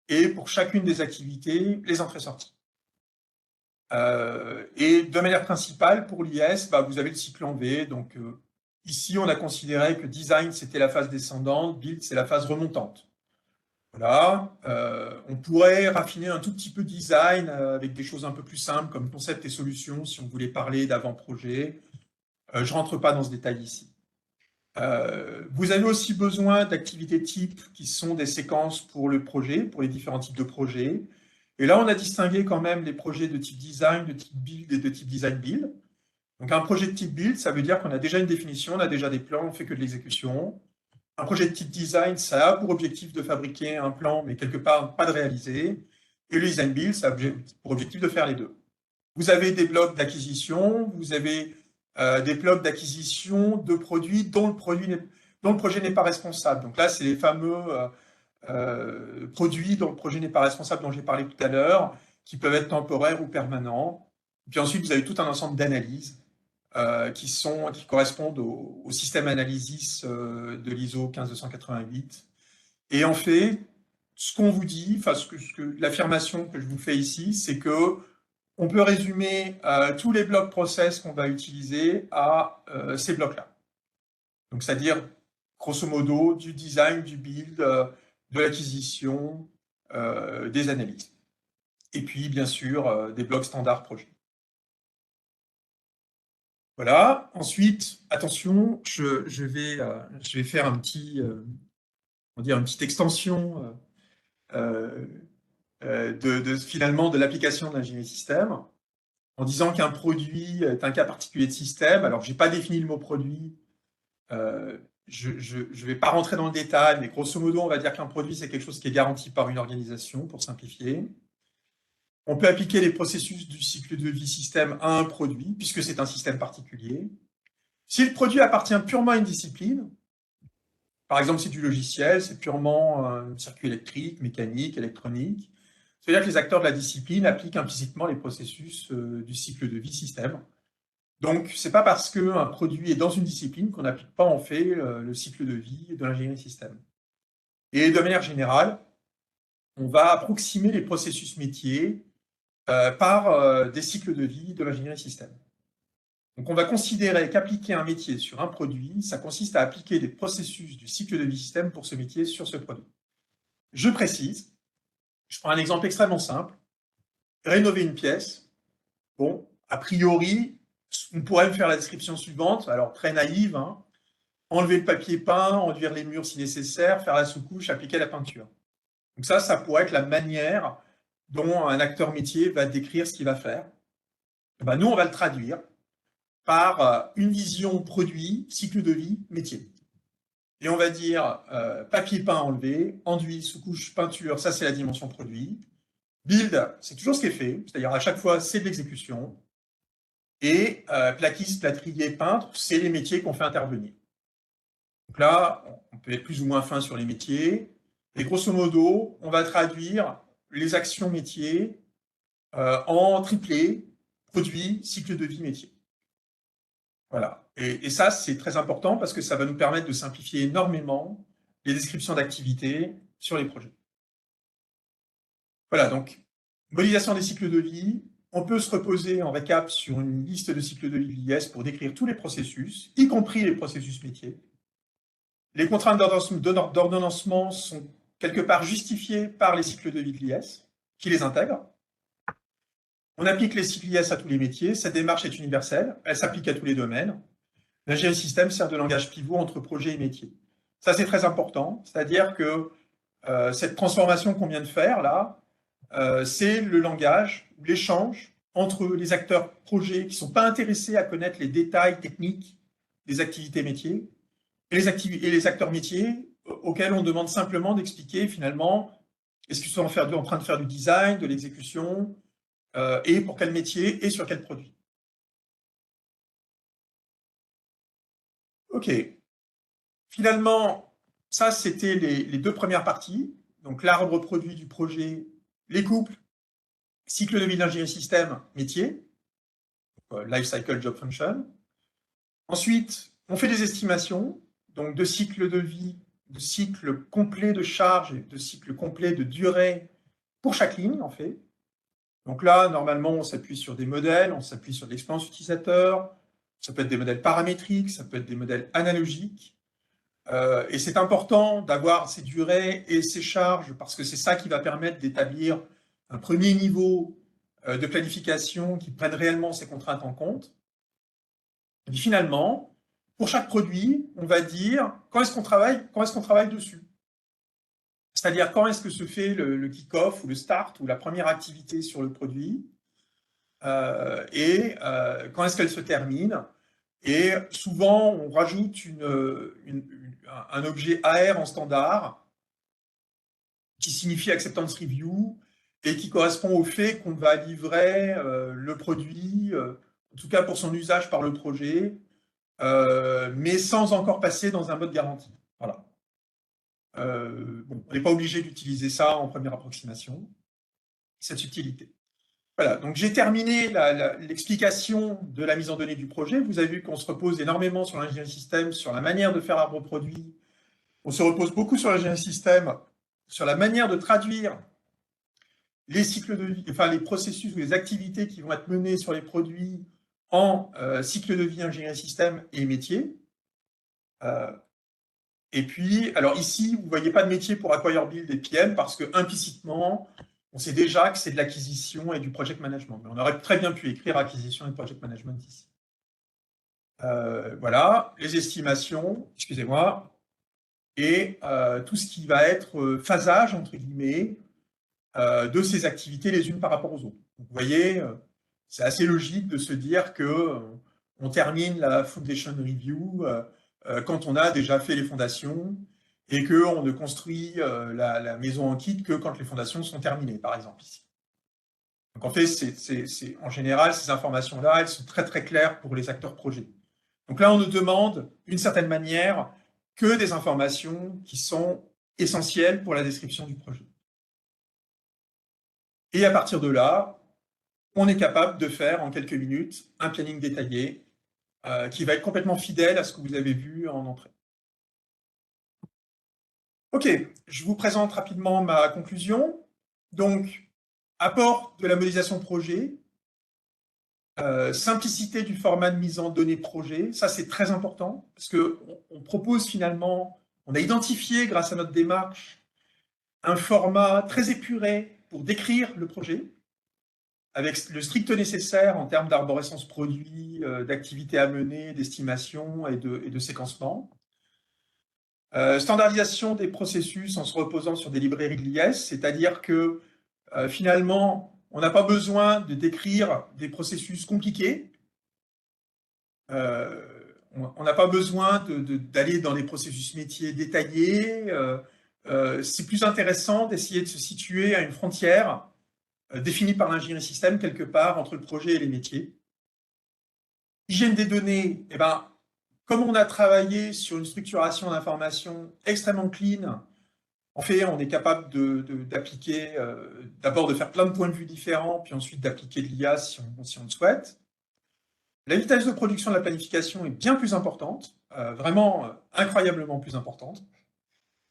et pour chacune des activités, les entrées-sorties. Et de manière principale, pour l'IS, bah, vous avez le cycle en V. Donc ici, on a considéré que design, c'était la phase descendante, build, c'est la phase remontante. Voilà. On pourrait raffiner un tout petit peu design avec des choses un peu plus simples, comme concept et solutions, si on voulait parler d'avant-projet. Je ne rentre pas dans ce détail ici. Vous avez aussi besoin d'activités types qui sont des séquences pour le projet, pour les différents types de projets. Et là, on a distingué quand même les projets de type design, de type build et de type design build. Donc un projet de type build, ça veut dire qu'on a déjà une définition, on a déjà des plans, on ne fait que de l'exécution. Un projet de type design, ça a pour objectif de fabriquer un plan, mais quelque part pas de réaliser. Et le design build, ça a pour objectif de faire les deux. Vous avez des blocs d'acquisition, vous avez des blocs d'acquisition de produits dont le projet n'est pas responsable. Donc là, c'est les fameux produits dont le projet n'est pas responsable, dont j'ai parlé tout à l'heure, qui peuvent être temporaires ou permanents. Et puis ensuite, vous avez tout un ensemble d'analyses qui correspondent au système Analysis de l'ISO 15288. Et en fait, ce qu'on vous dit, enfin, l'affirmation que je vous fais ici, c'est que on peut résumer tous les blocs process qu'on va utiliser à ces blocs-là. Donc, c'est-à-dire, grosso modo, du design, du build, de l'acquisition, des analyses. Et puis, bien sûr, des blocs standards projet. Voilà. Ensuite, attention, je vais faire une petite extension finalement de l'application de l'ingénierie système, en disant qu'un produit est un cas particulier de système. Alors, je n'ai pas défini le mot produit. Je ne vais pas rentrer dans le détail, mais grosso modo, on va dire qu'un produit, c'est quelque chose qui est garanti par une organisation, pour simplifier. On peut appliquer les processus du cycle de vie système à un produit, puisque c'est un système particulier. Si le produit appartient purement à une discipline, par exemple, c'est du logiciel, c'est purement un circuit électrique, mécanique, électronique, c'est-à-dire que les acteurs de la discipline appliquent implicitement les processus du cycle de vie système. Donc, ce n'est pas parce qu'un produit est dans une discipline qu'on n'applique pas en fait le cycle de vie de l'ingénierie système. Et de manière générale, on va approximer les processus métiers par des cycles de vie de l'ingénierie système. Donc, on va considérer qu'appliquer un métier sur un produit, ça consiste à appliquer des processus du cycle de vie système pour ce métier sur ce produit. Je précise, je prends un exemple extrêmement simple. Rénover une pièce, bon, a priori, on pourrait me faire la description suivante, alors très naïve, hein, enlever le papier peint, enduire les murs si nécessaire, faire la sous-couche, appliquer la peinture. Donc ça pourrait être la manière dont un acteur métier va décrire ce qu'il va faire. Ben, nous, on va le traduire par une vision produit, cycle de vie, métier. Et on va dire papier peint enlevé, enduit, sous-couche, peinture, ça c'est la dimension produit. Build, c'est toujours ce qui est fait, c'est-à-dire à chaque fois c'est de l'exécution. Et plaquiste, plâtrier, peintre, c'est les métiers qu'on fait intervenir. Donc là, on peut être plus ou moins fin sur les métiers. Et grosso modo, on va traduire les actions métiers en triplé, produit, cycle de vie, métier. Voilà. Et ça, c'est très important parce que ça va nous permettre de simplifier énormément les descriptions d'activités sur les projets. Voilà, donc, modélisation des cycles de vie. On peut se reposer en récap sur une liste de cycles de vie de l'IS pour décrire tous les processus, y compris les processus métiers. Les contraintes d'ordonnancement sont quelque part justifiées par les cycles de vie de l'IS, qui les intègrent. On applique les cycles IS à tous les métiers. Cette démarche est universelle. Elle s'applique à tous les domaines. L'ingénierie système sert de langage pivot entre projet et métier. Ça, c'est très important. C'est-à-dire que cette transformation qu'on vient de faire, là, c'est le langage, l'échange entre les acteurs projets qui ne sont pas intéressés à connaître les détails techniques des activités métiers et les acteurs métiers auxquels on demande simplement d'expliquer finalement est-ce qu'ils sont en train de faire du design, de l'exécution, et pour quel métier et sur quel produit. OK. Finalement, ça, c'était les deux premières parties. Donc, l'arbre produit du projet, les couples, cycle de vie d'ingénierie système, métier, life cycle job function. Ensuite, on fait des estimations, donc de cycle de vie, de cycle complet de charge et de cycle complet de durée pour chaque ligne, en fait. Donc là, normalement, on s'appuie sur des modèles, on s'appuie sur l'expérience utilisateur, ça peut être des modèles paramétriques, ça peut être des modèles analogiques. Et c'est important d'avoir ces durées et ces charges parce que c'est ça qui va permettre d'établir un premier niveau de planification qui prenne réellement ces contraintes en compte. Et puis finalement, pour chaque produit, on va dire quand est-ce qu'on travaille dessus. C'est-à-dire quand est-ce que se fait le kick-off ou le start ou la première activité sur le produit et quand est-ce qu'elle se termine. Et souvent, on rajoute un objet AR en standard qui signifie Acceptance Review et qui correspond au fait qu'on va livrer le produit, en tout cas pour son usage par le projet, mais sans encore passer dans un mode garantie. Voilà. Bon, on n'est pas obligé d'utiliser ça en première approximation, cette subtilité. Voilà, donc j'ai terminé l'explication de la mise en données du projet. Vous avez vu qu'on se repose énormément sur l'ingénierie système, sur la manière de faire l'arbre produit. On se repose beaucoup sur l'ingénierie système, sur la manière de traduire les cycles de vie, enfin les processus ou les activités qui vont être menées sur les produits en cycle de vie, ingénierie système et métier. Et puis, alors ici, vous ne voyez pas de métier pour Acquire Build et PM parce que implicitement, on sait déjà que c'est de l'acquisition et du project management. Mais on aurait très bien pu écrire acquisition et project management ici. Voilà, les estimations, excusez-moi, et tout ce qui va être phasage, entre guillemets, de ces activités les unes par rapport aux autres. Donc, vous voyez, c'est assez logique de se dire que on termine la foundation review quand on a déjà fait les fondations et qu'on ne construit la maison en kit que quand les fondations sont terminées, par exemple ici. Donc en fait, en général, ces informations-là, elles sont très très claires pour les acteurs projets. Donc là, on nous demande, d'une certaine manière, que des informations qui sont essentielles pour la description du projet. Et à partir de là, on est capable de faire en quelques minutes un planning détaillé qui va être complètement fidèle à ce que vous avez vu en entrée. Ok, je vous présente rapidement ma conclusion. Donc, apport de la modélisation projet, simplicité du format de mise en données projet, ça c'est très important parce qu'on propose finalement, on a identifié grâce à notre démarche un format très épuré pour décrire le projet, avec le strict nécessaire en termes d'arborescence produit, d'activités à mener, d'estimation et de séquencement. Standardisation des processus en se reposant sur des librairies de l'IS, c'est-à-dire que finalement, on n'a pas besoin de décrire des processus compliqués. On n'a pas besoin d'aller dans des processus métiers détaillés. C'est plus intéressant d'essayer de se situer à une frontière définie par l'ingénierie système quelque part entre le projet et les métiers. Hygiène des données, eh ben, comme on a travaillé sur une structuration d'informations extrêmement clean, en fait, on est capable d'appliquer, d'abord de faire plein de points de vue différents, puis ensuite d'appliquer de l'IA si on le souhaite. La vitesse de production de la planification est bien plus importante, vraiment incroyablement plus importante.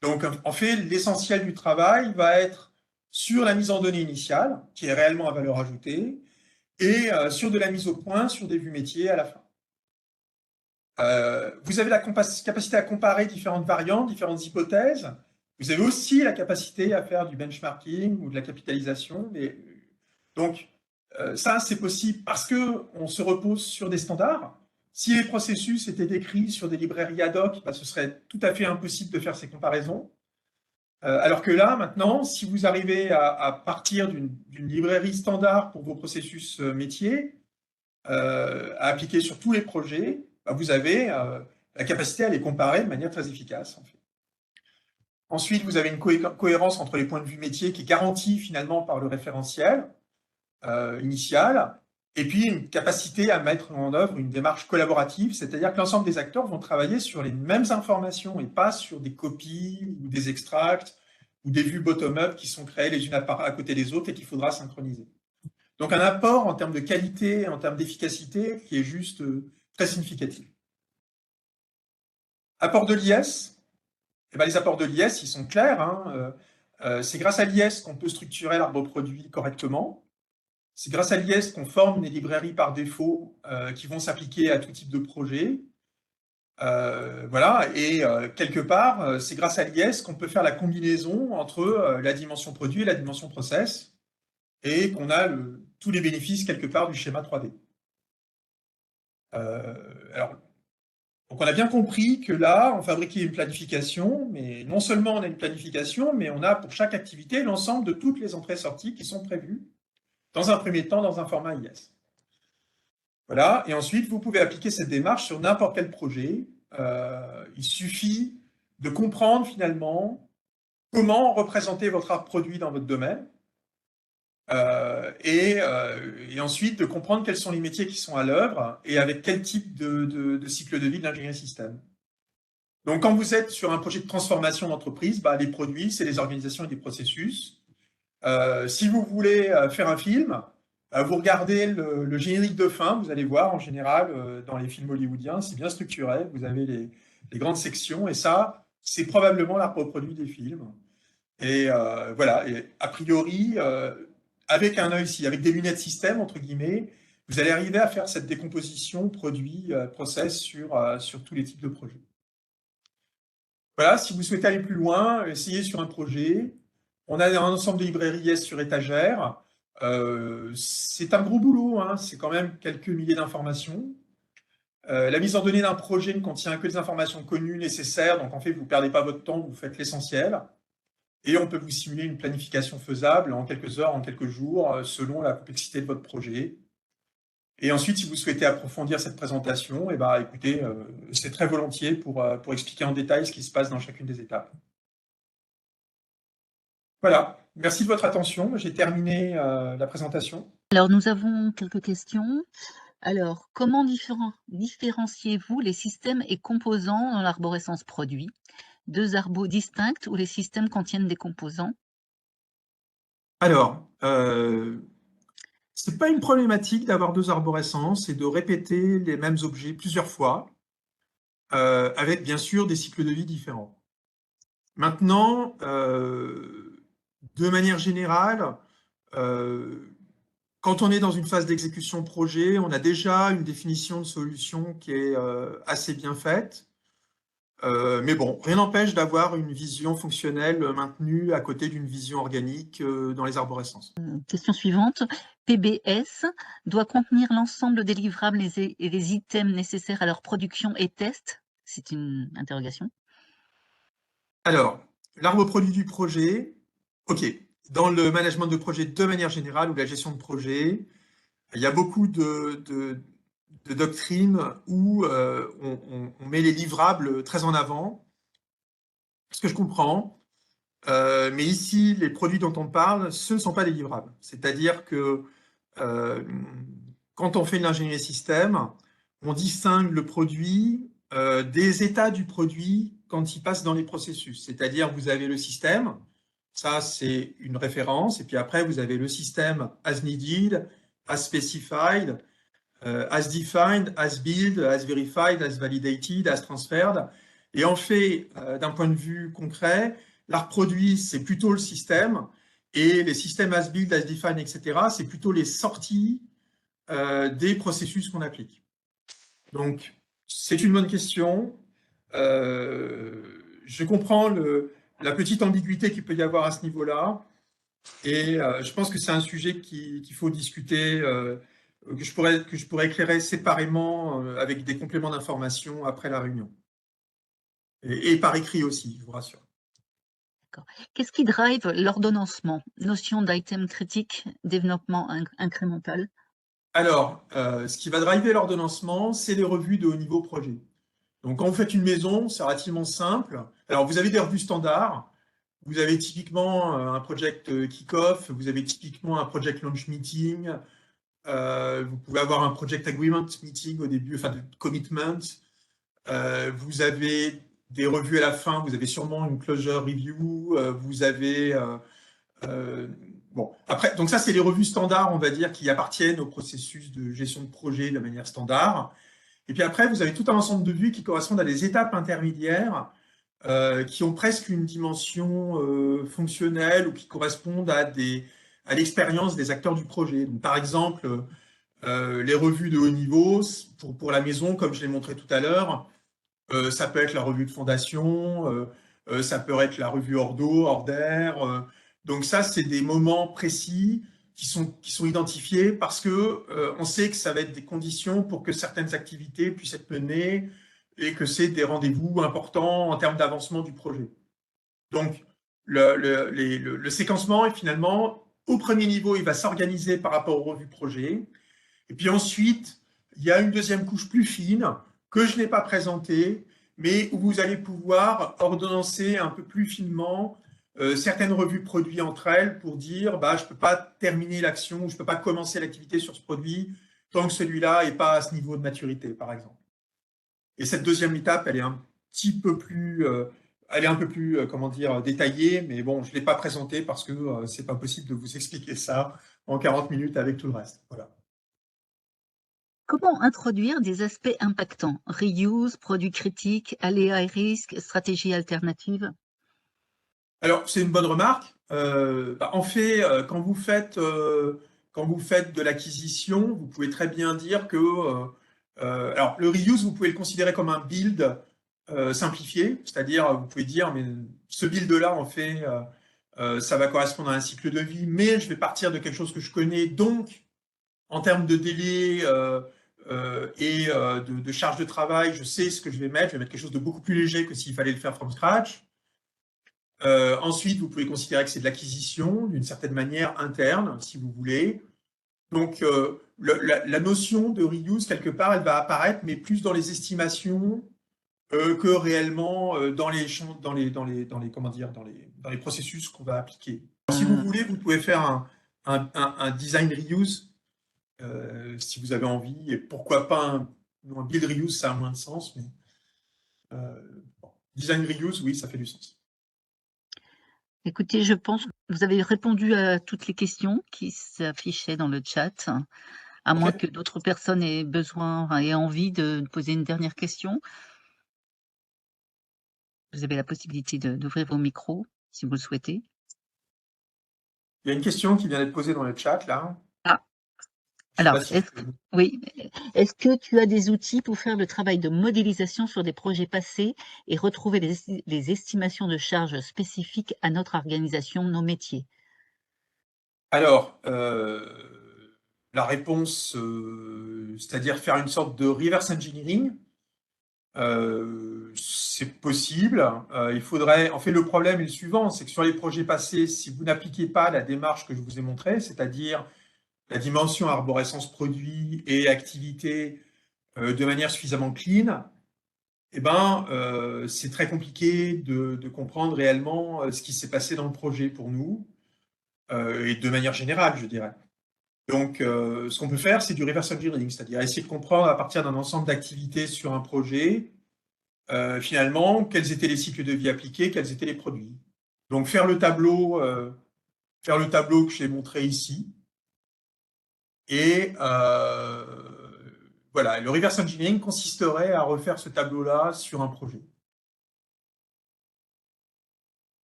Donc, en fait, l'essentiel du travail va être sur la mise en données initiale, qui est réellement à valeur ajoutée, et sur de la mise au point, sur des vues métiers à la fin. Vous avez la capacité à comparer différentes variantes, différentes hypothèses. Vous avez aussi la capacité à faire du benchmarking ou de la capitalisation. Donc, ça, c'est possible parce qu'on se repose sur des standards. Si les processus étaient décrits sur des librairies ad hoc, bah, ce serait tout à fait impossible de faire ces comparaisons. Alors que là, maintenant, si vous arrivez à partir d'une librairie standard pour vos processus métiers, à appliquer sur tous les projets, bah, vous avez la capacité à les comparer de manière très efficace, en fait. Ensuite, vous avez une cohérence entre les points de vue métiers qui est garantie finalement par le référentiel initial, et puis une capacité à mettre en œuvre une démarche collaborative, c'est-à-dire que l'ensemble des acteurs vont travailler sur les mêmes informations et pas sur des copies ou des extracts ou des vues bottom-up qui sont créées les unes à côté des autres et qu'il faudra synchroniser. Donc un apport en termes de qualité, en termes d'efficacité qui est juste très significatif. Apport de l'IS, eh ben, les apports de l'IS, ils sont clairs. Hein. C'est grâce à l'IS qu'on peut structurer l'arbre produit correctement. C'est grâce à l'IS qu'on forme des librairies par défaut qui vont s'appliquer à tout type de projet. Voilà, et quelque part, c'est grâce à l'IS qu'on peut faire la combinaison entre la dimension produit et la dimension process, et qu'on a tous les bénéfices quelque part du schéma 3D. Alors, donc on a bien compris que là, on fabriquait une planification, mais non seulement on a une planification, mais on a pour chaque activité l'ensemble de toutes les entrées-sorties qui sont prévues, dans un premier temps, dans un format IS. Voilà, et ensuite, vous pouvez appliquer cette démarche sur n'importe quel projet. Il suffit de comprendre finalement comment représenter votre art produit dans votre domaine, et ensuite de comprendre quels sont les métiers qui sont à l'œuvre et avec quel type de cycle de vie de l'ingénierie système. Donc, quand vous êtes sur un projet de transformation d'entreprise, bah, les produits, c'est les organisations et des processus. Si vous voulez faire un film, vous regardez le générique de fin, vous allez voir, en général, dans les films hollywoodiens, c'est bien structuré, vous avez les grandes sections, et ça, c'est probablement l'arbre produit des films. Et voilà, et a priori, avec un œil, avec des lunettes système, entre guillemets, vous allez arriver à faire cette décomposition produit, process sur tous les types de projets. Voilà, si vous souhaitez aller plus loin, essayez sur un projet. On a un ensemble de librairies IS sur étagère. C'est un gros boulot, hein, c'est quand même quelques milliers d'informations. La mise en données d'un projet ne contient que des informations connues nécessaires, donc en fait, vous ne perdez pas votre temps, vous faites l'essentiel. Et on peut vous simuler une planification faisable en quelques heures, en quelques jours, selon la complexité de votre projet. Et ensuite, si vous souhaitez approfondir cette présentation, eh ben, écoutez, c'est très volontiers pour expliquer en détail ce qui se passe dans chacune des étapes. Voilà, merci de votre attention. J'ai terminé la présentation. Alors, nous avons quelques questions. Alors, comment différenciez-vous les systèmes et composants dans l'arborescence produit? Deux arbres distincts ou les systèmes contiennent des composants? Alors, ce n'est pas une problématique d'avoir deux arborescences et de répéter les mêmes objets plusieurs fois, avec bien sûr des cycles de vie différents. Maintenant, de manière générale, quand on est dans une phase d'exécution projet, on a déjà une définition de solution qui est assez bien faite. Mais bon, rien n'empêche d'avoir une vision fonctionnelle maintenue à côté d'une vision organique dans les arborescences. Question suivante. PBS doit contenir l'ensemble des livrables et les items nécessaires à leur production et test? C'est une interrogation. Alors, l'arbre produit du projet, ok. Dans le management de projet de manière générale ou la gestion de projet, il y a beaucoup de doctrines où on met les livrables très en avant, ce que je comprends. Mais ici, les produits dont on parle, ce ne sont pas des livrables. C'est-à-dire que quand on fait de l'ingénierie système, on distingue le produit des états du produit quand il passe dans les processus. C'est-à-dire vous avez le système, ça c'est une référence, et puis après vous avez le système as needed, as specified, as defined, as built, as verified, as validated, as transferred. Et en fait, d'un point de vue concret, l'art produit, c'est plutôt le système, et les systèmes as built, as defined, etc., c'est plutôt les sorties des processus qu'on applique. Donc, c'est une bonne question. Je comprends la petite ambiguïté qu'il peut y avoir à ce niveau-là, et je pense que c'est un sujet qu'il faut discuter, que je pourrais éclairer séparément avec des compléments d'information après la réunion. Et par écrit aussi, je vous rassure. Qu'est-ce qui drive l'ordonnancement? Notion d'item critique, développement incrémental? Alors, ce qui va driver l'ordonnancement, c'est les revues de haut niveau projet. Donc, quand vous faites une maison, c'est relativement simple. Alors, vous avez des revues standards. Vous avez typiquement un project kick-off, vous avez typiquement un project launch meeting, vous pouvez avoir un project agreement meeting au début, enfin, de commitment. Vous avez des revues à la fin, vous avez sûrement une closure review, vous avez... bon, après, donc ça, c'est les revues standards, on va dire, qui appartiennent au processus de gestion de projet de manière standard. Et puis après, vous avez tout un ensemble de vues qui correspondent à des étapes intermédiaires qui ont presque une dimension fonctionnelle ou qui correspondent à l'expérience des acteurs du projet. Donc, par exemple, les revues de haut niveau, pour la maison, comme je l'ai montré tout à l'heure, ça peut être la revue de fondation, ça peut être la revue Ordo, Order. Donc ça, c'est des moments précis qui sont identifiés parce que on sait que ça va être des conditions pour que certaines activités puissent être menées et que c'est des rendez-vous importants en termes d'avancement du projet. Donc, le séquencement est finalement, au premier niveau, il va s'organiser par rapport aux revues projet. Et puis ensuite, il y a une deuxième couche plus fine que je n'ai pas présentée, mais où vous allez pouvoir ordonnancer un peu plus finement certaines revues produits entre elles pour dire bah, je ne peux pas terminer l'action ou je ne peux pas commencer l'activité sur ce produit tant que celui-là n'est pas à ce niveau de maturité, par exemple. Et cette deuxième étape, elle est un petit peu plus, elle est un peu plus, comment dire, détaillée, mais bon, je ne l'ai pas présentée parce que c'est pas possible de vous expliquer ça en 40 minutes avec tout le reste. Voilà. Comment introduire des aspects impactants? Reuse, produits critiques, aléas et risques, stratégie alternative? Alors, c'est une bonne remarque. En fait, quand vous faites de l'acquisition, vous pouvez très bien dire que alors, le reuse, vous pouvez le considérer comme un build simplifié, c'est-à-dire vous pouvez dire, mais ce build-là, en fait, ça va correspondre à un cycle de vie, mais je vais partir de quelque chose que je connais, donc en termes de délai et de charge de travail, je sais ce que je vais mettre quelque chose de beaucoup plus léger que s'il fallait le faire from scratch. Ensuite, vous pouvez considérer que c'est de l'acquisition, d'une certaine manière interne, si vous voulez. Donc, la notion de reuse, quelque part, elle va apparaître, mais plus dans les estimations que réellement comment dire, dans les processus qu'on va appliquer. Alors, si vous voulez, vous pouvez faire un design reuse si vous avez envie, et pourquoi pas un build reuse, ça a moins de sens, mais bon. Design reuse, oui, ça fait du sens. Écoutez, je pense que vous avez répondu à toutes les questions qui s'affichaient dans le chat, à moins Okay. que d'autres personnes aient besoin, enfin, aient envie de poser une dernière question. Vous avez la possibilité d'ouvrir vos micros, si vous le souhaitez. Il y a une question qui vient d'être posée dans le chat, là. Ah, Je sais alors, pas si je peux... oui, est-ce que tu as des outils pour faire le travail de modélisation sur des projets passés et retrouver les estimations de charges spécifiques à notre organisation, nos métiers? Alors, la réponse, c'est-à-dire faire une sorte de reverse engineering, c'est possible. Il faudrait, en fait, le problème est le suivant, c'est que sur les projets passés, si vous n'appliquez pas la démarche que je vous ai montrée, c'est-à-dire la dimension arborescence produit et activité de manière suffisamment clean, eh ben, c'est très compliqué de comprendre réellement ce qui s'est passé dans le projet pour nous, et de manière générale, je dirais. Donc, ce qu'on peut faire, c'est du reverse engineering, c'est-à-dire essayer de comprendre à partir d'un ensemble d'activités sur un projet, finalement, quels étaient les cycles de vie appliqués, quels étaient les produits. Donc, faire le tableau que j'ai montré ici, et voilà, le reverse engineering consisterait à refaire ce tableau-là sur un projet.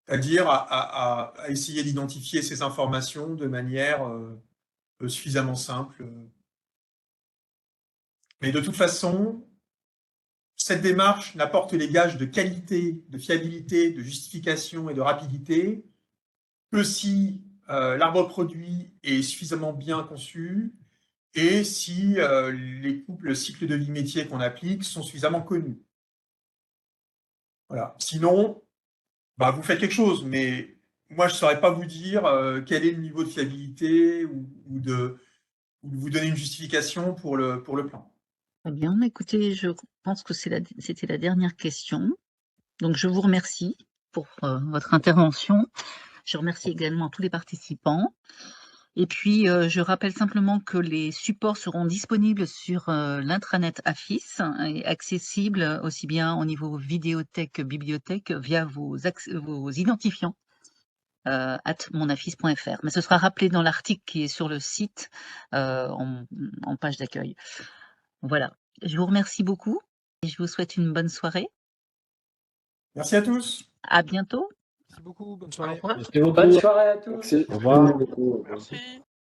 C'est-à-dire à essayer d'identifier ces informations de manière suffisamment simple. Mais de toute façon, cette démarche n'apporte les gages de qualité, de fiabilité, de justification et de rapidité que si l'arbre produit est suffisamment bien conçu et si les cycles de vie métier qu'on applique sont suffisamment connus. Voilà. Sinon, bah, vous faites quelque chose, mais moi, je ne saurais pas vous dire quel est le niveau de fiabilité ou de vous donner une justification pour le plan. Très bien, écoutez, je pense que c'était la dernière question. Donc, je vous remercie pour votre intervention. Je remercie également tous les participants. Et puis, je rappelle simplement que les supports seront disponibles sur l'intranet AFIS et accessibles aussi bien au niveau vidéothèque que bibliothèque via vos identifiants @monafis.fr. Mais ce sera rappelé dans l'article qui est sur le site en page d'accueil. Voilà. Je vous remercie beaucoup et je vous souhaite une bonne soirée. Merci à tous. À bientôt. Merci beaucoup, bonne Au soirée. revoir. Merci beaucoup. Bonne soirée à tous. Merci. Au revoir. Merci beaucoup. Merci.